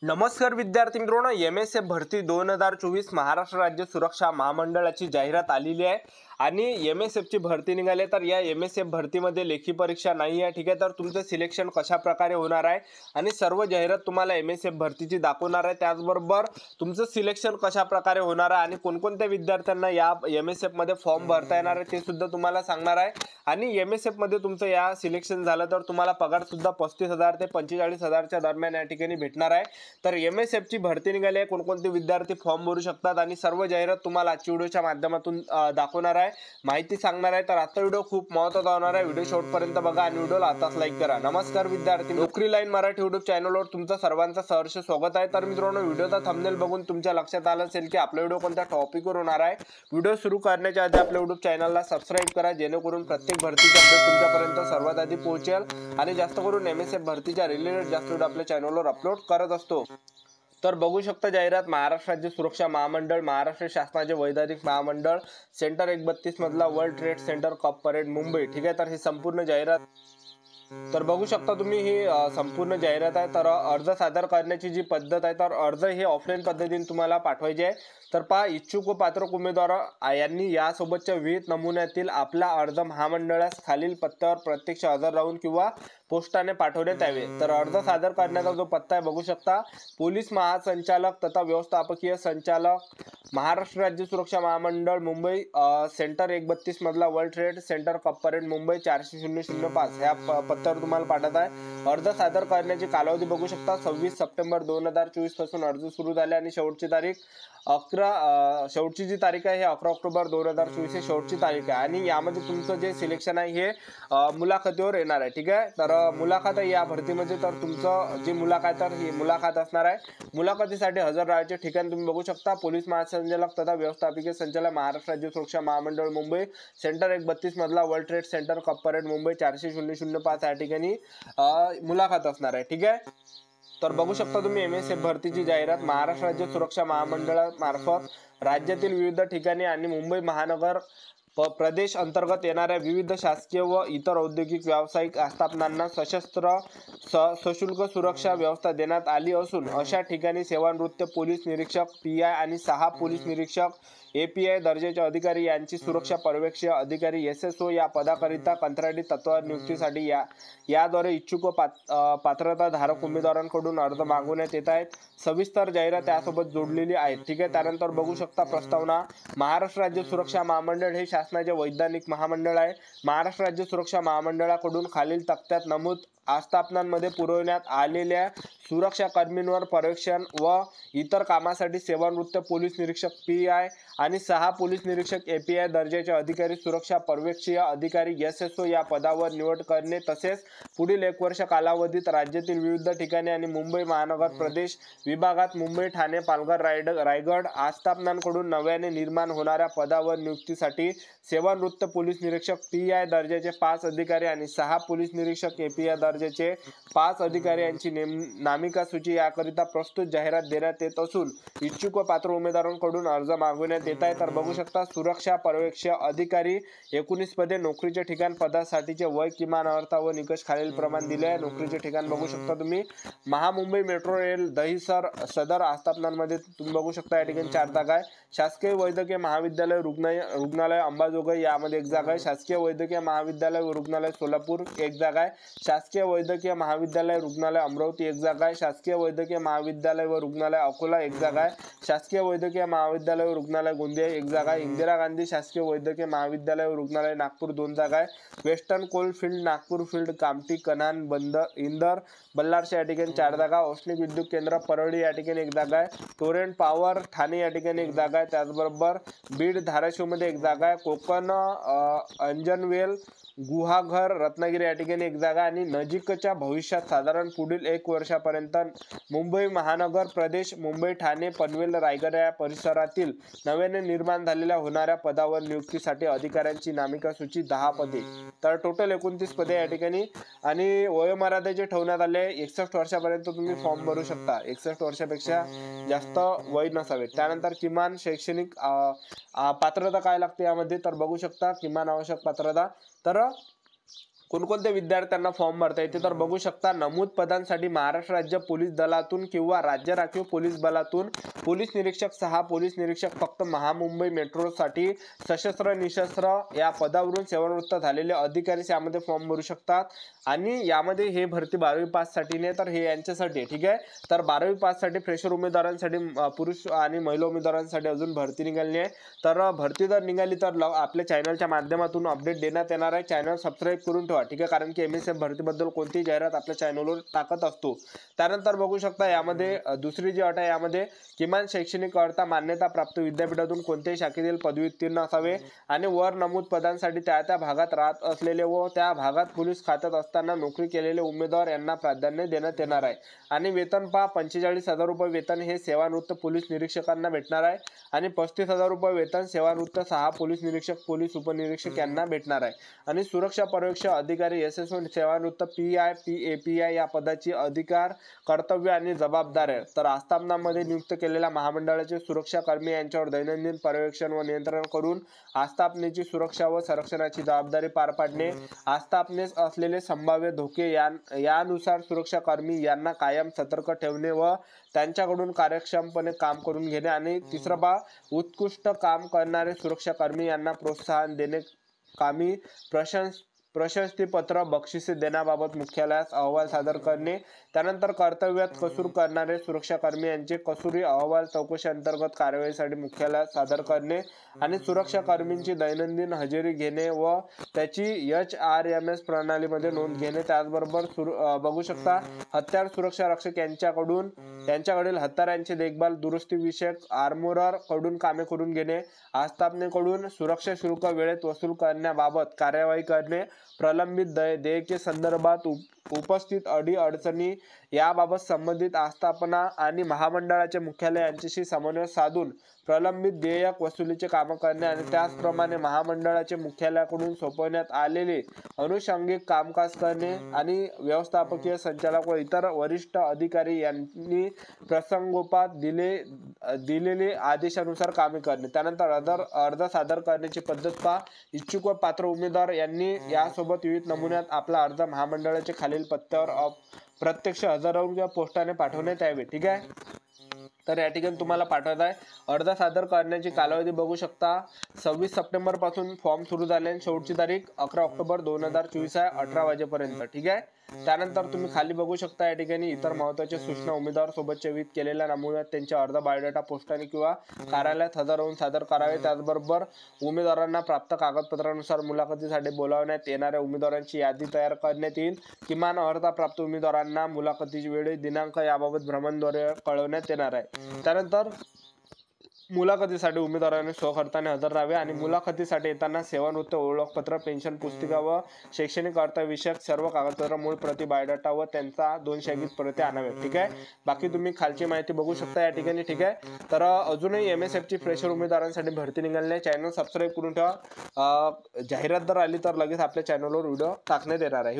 नमस्कार विद्यार्थी मित्रांनो, MSF भरती 2024 महाराष्ट्र राज्य सुरक्षा महामंडळाची जाहिरात आलेली आहे आणि MSF ची भरती निघाली। तर या MSF भरतीमध्ये लेखी परीक्षा नाही आहे, ठीक आहे। तर तुमचं सिलेक्शन कशा प्रकारे होणार आहे आणि सर्व जाहिरात तुम्हाला MSF भरतीची दाखवणार आहे। त्याचबरोबर तुमचं सिलेक्शन कशा प्रकारे होणार आहे आणि कोणकोणत्या विद्यार्थ्यांना या MSF मध्ये फॉर्म भरता येणार आहे ते सुद्धा तुम्हाला सांगणार आहे। आणि MSF मध्ये तुमचं या सिलेक्शन झालं तर तुम्हाला पगार सुद्धा 35,000 ते 45,000 च्या दरम्यान या ठिकाणी भेटणार आहे। तर MSF ची भरती निघाली आहे, कोणकोणते विद्यार्थी फॉर्म भरू शकतात आणि सर्व जाहिरात तुम्हाला आजच्या व्हिडिओच्या माध्यमातून दाखवणार आहे, माहिती सांगणार आहे। तर आजचा व्हिडिओ खूप महत्त्वाचा होणार आहे, व्हिडिओ शेवटपर्यंत बघा आणि व्हिडिओला आताच लाईक करा। नमस्कार विद्यार्थी, नोकरी लाईन मराठी YouTube चॅनलवर तुमचं सर्वांचं सहर्ष स्वागत आहे। तर मित्रांनो, व्हिडिओचा थंबनेल बघून तुमच्या लक्षात आलं असेल की आपला व्हिडिओ कोणत्या टॉपिकवर होणार आहे। व्हिडिओ सुरू करण्याच्या आधी आपल्या YouTube चॅनलला सबस्क्राइब करा, जेणेकरून प्रत्येक भरतीचा अपडेट तुमच्यापर्यंत सर्वात आधी पोहोचेल आणि जास्त करून MSF भरतीच्या रिलेटेड जास्त व्हिडिओ आपल्या चॅनलवर अपलोड करत असतो। तर बघू शकता जाहिरात, महाराष्ट्र राज्य सुरक्षा महामंडळ, महाराष्ट्र शासनाचे वैधानिक महामंडळ, सेंटर 132 मधला world trade centre cup parade Mumbai, ठीक आहे। तर ही संपूर्ण जाहिरात तर बघू शकता तुम्ही, ही संपूर्ण जाहिरात आहे। तर अर्ज सादर करण्याची जी पद्धत आहे, तर अर्ज हे ऑफलाईन पद्धतीने तुम्हाला पाठवायचे आहे। तर पहा, इच्छुक व पात्र उमेदवार यांनी यासोबतच्या विहित नमुन्यातील आपला अर्ज महामंडळास खालील पत्त्यावर प्रत्यक्ष हजर राहून किंवा पोस्टाने पाठवण्यात यावे। तर अर्ज सादर करण्याचा जो पत्ता आहे बघू शकता, पोलीस महासंचालक तथा व्यवस्थापकीय संचालक, महाराष्ट्र राज्य सुरक्षा महामंडळ मुंबई, सेंटर 132 मधला world trade centre cup parade Mumbai 40005 ह्या पत्त्यावर तुम्हाला पाठवत आहे। अर्ज सादर करण्याची कालावधी बघू शकता, 26 सप्टेंबर 2024 पासून अर्ज सुरू झाले आणि शेवटची तारीख शेवटची जी तारीख आहे हे 11 ऑक्टोबर 2024 ही शेवटची तारीख आहे। आणि यामध्ये तुमचं जे सिलेक्शन आहे हे मुलाखतीवर येणार आहे, ठीक आहे। तर मुलाखत आहे या भरतीमध्ये, तर तुमचं जी मुलाखत तर ही मुलाखत असणार आहे। मुलाखतीसाठी हजर राहायचे ठिकाण तुम्ही बघू शकता, पोलीस महासंचालक तथा व्यवस्थापकीय संचालक, महाराष्ट्र राज्य सुरक्षा महामंडळ मुंबई, सेंटर 132 मधला world trade centre cup parade Mumbai 40005 या ठिकाणी मुलाखत असणार आहे, ठीक आहे। तर बघू शकता तुम्ही, MSF भरतीची जाहिरात महाराष्ट्र राज्य सुरक्षा महामंडळामार्फत राज्यातील विविध ठिकाणी आणि मुंबई महानगर प्रदेश अंतर्गत येणाऱ्या विविध शासकीय व इतर औद्योगिक व्यावसायिक आस्थापनांना सशुल्क सुरक्षा व्यवस्था देण्यात आली असून अशा ठिकाणी सेवानिवृत्त पोलीस निरीक्षक PI आणि 6 पोलीस निरीक्षक API दर्जाचे अधिकारी यांची सुरक्षा पर्यवेक्षक अधिकारी SSO या पदाकरिता कंत्राटी तत्वावर नियुक्तीसाठी याद्वारे इच्छुक व पात्रताधारक उमेदवारांकडून अर्ज मागवण्यात येत आहेत। सविस्तर जाहिरात त्यासोबत जोडलेली आहे, ठीक आहे। त्यानंतर बघू शकता प्रस्तावना, महाराष्ट्र राज्य सुरक्षा महामंडळ हे शासनाचे वैधानिक महामंडळ आहे। महाराष्ट्र राज्य सुरक्षा महामंडळाकडून खालील तक्त्यात नमूद आस्थापनांमध्ये पुरवण्यात आलेल्या सुरक्षा कर्मींवर पर्यवेक्षण व इतर कामासाठी सेवानिवृत्त पोलीस निरीक्षक PI आणि 6 पोलीस निरीक्षक API दर्जाचे अधिकारी सुरक्षा पर्यवेक्षीय अधिकारी SSO या पदावर निवड करणे, तसेच पुढील 1 वर्ष कालावधीत राज्यातील विविध ठिकाणी आणि मुंबई महानगर प्रदेश विभागात मुंबई, ठाणे, पालघर, रायगड आस्थापनांकडून नव्याने निर्माण होणाऱ्या पदावर नियुक्तीसाठी सेवानिवृत्त पोलीस निरीक्षक PI दर्जाचे 5 अधिकारी आणि 6 पोलीस निरीक्षक API दर्जाचे 5 अधिकारी यांची नामिका सूची याकरिता प्रस्तुत जाहिरात देण्यात येत असून इच्छुक व पात्र उमेदवारांकडून अर्ज मागवण्यात येत आहे। तर बघू शकता, सुरक्षा पर्यवेक्षक अधिकारी 19 पदे, नोकरीचे ठिकाण, पदासाठीचे वय, किमान अर्हता व निकष खालील प्रमाण दिले आहे। नोकरीचे ठिकाण बघू शकता तुम्ही, महामुंबई मेट्रो रेल, दहिसर सदर आस्थापनांमध्ये तुम्ही बघू शकता या ठिकाणी 4 जागा आहे। शासकीय वैद्यकीय महाविद्यालय रुग्णालय अंबाजोगाई यामध्ये 1 जागा आहे। शासकीय वैद्यकीय महाविद्यालय व रुग्णालय सोलापूर 1 जागा आहे। शासकीय वैद्यकीय महाविद्यालय रुग्णालय अमरावती 1 जागा आहे। शासकीय वैद्यकीय महाविद्यालय व रुग्णालय अकोला 1 जागा आहे। शासकीय वैद्यकीय महाविद्यालय व रुग्णालय गोंदिया 1 जागा आहे। इंदिरा गांधी शासकीय वैद्यकीय महाविद्यालय व रुग्णालय नागपूर 2 जागा आहे। Western coalfield Nagpur field Kamptee Kanhan Inder Ballarshah या ठिकाणी 4 जागा। औष्णिक विद्युत केंद्र परळी या ठिकाणी 1 जागा आहे। टोरेंट पॉवर ठाणे या ठिकाणी 1 जागा आहे। त्याचबरोबर बीड धाराशिव मध्ये 1 जागा आहे। कोकण अंजनवेल गुहागर रत्नागिरी या ठिकाणी 1 जागा आणि नजीकच्या भविष्यात साधारण पुढील 1 वर्षापर्यंत मुंबई महानगर प्रदेश, मुंबई, ठाणे, पनवेल, रायगड या परिसरातील नव्याने निर्माण झालेल्या होणाऱ्या पदावर नियुक्तीसाठी अधिकाऱ्यांची नामिका सूची 10 पदे। तर टोटल 29 पदे या ठिकाणी आणि वयोमर्यादेचे ठेवण्यात आले 61 वर्षापर्यंत तुम्ही फॉर्म भरू शकता, 61 वर्षापेक्षा जास्त वय नसावे। त्यानंतर किमान शैक्षणिक पात्रता काय लागते यामध्ये, तर बघू शकता किमान आवश्यक पात्रता, तर कोणकोणत्या विद्यार्थ्यांना फॉर्म भरता येते तर बघू शकता, नमूद पदांसाठी महाराष्ट्र राज्य पोलीस दलातून किंवा राज्य राखीव पोलीस बलातून पोलीस निरीक्षक 6 पोलीस निरीक्षक फक्त महामुंबई मेट्रोसाठी सशस्त्र निशस्त्र या पदावरून सेवानिवृत्त झालेले अधिकारी यामध्ये फॉर्म भरू शकतात। आणि यामध्ये हे भरती 12वी पास साठी नाही तर हे यांच्यासाठी ठीक आहे। तर 12वी पास साठी फ्रेशर उमेदवारांसाठी पुरुष आणि महिला उमेदवारांसाठी अजून भरती निघाली आहे। तर भरती जर निघाली तर आपल्या चॅनलच्या माध्यमातून अपडेट देण्यात येणार आहे। चॅनल सबस्क्राईब करून ठेवा ठीक आहे, कारण की MSF भरतीबद्दल कोणतीही जाहिरात आपल्या चॅनलवर टाकत असतो। त्यानंतर बघू शकता यामध्ये दुसरी जी अट आहे, यामध्ये किमान शैक्षणिक अर्हता मान्यता प्राप्त विद्यापीठातून कोणत्याही शाखेतील पदवी उत्तीर्ण असावे आणि वर नमूद पदांसाठी त्या भागात राहत असलेले व त्या भागात पोलीस खात्यात असताना नोकरी केलेले उमेदवार यांना प्राधान्य देण्यात येणार आहे। आणि वेतन पहा, 45,000 रुपये वेतन हे सेवानिवृत्त पोलीस निरीक्षकांना भेटणार आहे आणि 35,000 रुपये वेतन सेवानिवृत्त 6 पोलीस निरीक्षक पोलीस उपनिरीक्षक यांना भेटणार आहे। आणि सुरक्षा पर्यवेक्षक अधिकारी SSO सेवानिवृत्त PI PAPI या पदाची अधिकार कर्तव्य आणि जबाबदारी आहे। तर आस्थापनामध्ये नियुक्त केलेल्या महामंडळाचे सुरक्षा कर्मी यांच्यावर दैनंदिन पर्यवेक्षण व नियंत्रण करून आस्थापनेची सुरक्षा व संरक्षणाची जबाबदारी पार पाडणे, आस्थापनेस असलेले संभाव्य धोके यानुसार सुरक्षा कर्मी यांना कायम सतर्क ठेवणे व त्यांच्याकडून कार्यक्षमपणे काम करून घेणे। आणि तिसरा उत्कृष्ट काम करणारे सुरक्षा कर्मी यांना प्रोत्साहन देणे, कामी प्रशस्तीपत्र बक्षिसे देण्याबाबत मुख्यालयास अहवाल सादर करणे। त्यानंतर कर्तव्यात कसूर करणारे सुरक्षा कर्मी यांचे कसुरी अहवाल चौकशी अंतर्गत कार्यवाहीसाठी मुख्यालयात सादर करणे आणि सुरक्षा कर्मींची दैनंदिन हजेरी घेणे व त्याची HRMS प्रणालीमध्ये नोंद घेणे। त्याचबरोबर बघू शकता हत्यार सुरक्षा रक्षक यांच्याकडील हत्यारांची देखभाल दुरुस्ती विषयक आर्मोरर कडून कामे करून घेणे, आस्थापनेकडून सुरक्षा शुल्क वेळेत वसूल करण्याबाबत कार्यवाही करणे, प्रलंबित देयके संदर्भात उपस्थित अडीअडचणी याबाबत संबंधित आस्थापना आणि महामंडळाचे मुख्यालय यांच्याशी समन्वय साधून प्रलंबित देयक वसुलीचे काम करणे आणि त्याचप्रमाणे महामंडळाचे मुख्यालयाकडून सोपवण्यात आलेले अनुषंगिक कामकाज करणे आणि व्यवस्थापकीय संचालक व इतर वरिष्ठ अधिकारी यांनी प्रसंगोपात दिलेले आदेशानुसार कामे करणे। त्यानंतर अर्ज सादर करण्याची पद्धत पहा, इच्छुक व पात्र उमेदवार यांनी यासोबत विविध नमुन्यात आपला अर्ज महामंडळाचे खालील पत्त्यावर प्रत्यक्ष हजर राहून किंवा पोस्टाने पाठवण्यात यावे ठीक आहे। तर या ठिकाणी तुम्हाला पाठवत आहे। अर्ज सादर करण्याची कालावधी बघू शकता, 26 सप्टेंबर पासून फॉर्म सुरू झाले आणि शेवटची तारीख 11 ऑक्टोबर 2024 आहे 18 वाजेपर्यंत ठीक आहे। त्यानंतर तुम्ही खाली बघू शकता या ठिकाणी इतर महत्त्वाच्या सूचना उमेदवार सोबतच्या विहित केलेल्या नमुन्यात त्यांचे अर्ज बायोडाटा पोस्टाने किंवा कार्यालयात हजर राहून सादर करावे। त्याचबरोबर उमेदवारांना प्राप्त कागदपत्रानुसार मुलाखतीसाठी बोलावण्यात येणाऱ्या उमेदवारांची यादी तयार करण्यात येईल। किमान अर्हता प्राप्त उमेदवारांना मुलाखतीची वेळ दिनांक याबाबत भ्रमणद्वारे कळवण्यात येणार आहे। त्यानंतर मुलाखतीसाठी उमेदवारांनी स्वखर्चाने हजर राहावे आणि मुलाखतीसाठी येताना सेवानिवृत्त ओळखपत्र, पेन्शन पुस्तिका व शैक्षणिक अर्थविषयक सर्व कागदपत्र, मूळ प्रति, बायोडाटा व त्यांचा 2 शागित प्रती आणावे ठीक आहे। बाकी तुम्ही खालची माहिती बघू शकता या ठिकाणी ठीक आहे। तर अजूनही MSF ची फ्रेशर उमेदवारांसाठी भरती निघाली नाही, चॅनल सबस्क्राईब करून ठेवा। जाहिरात जर आली तर लगेच आपल्या चॅनलवर व्हिडिओ टाकण्यात येणार आहे।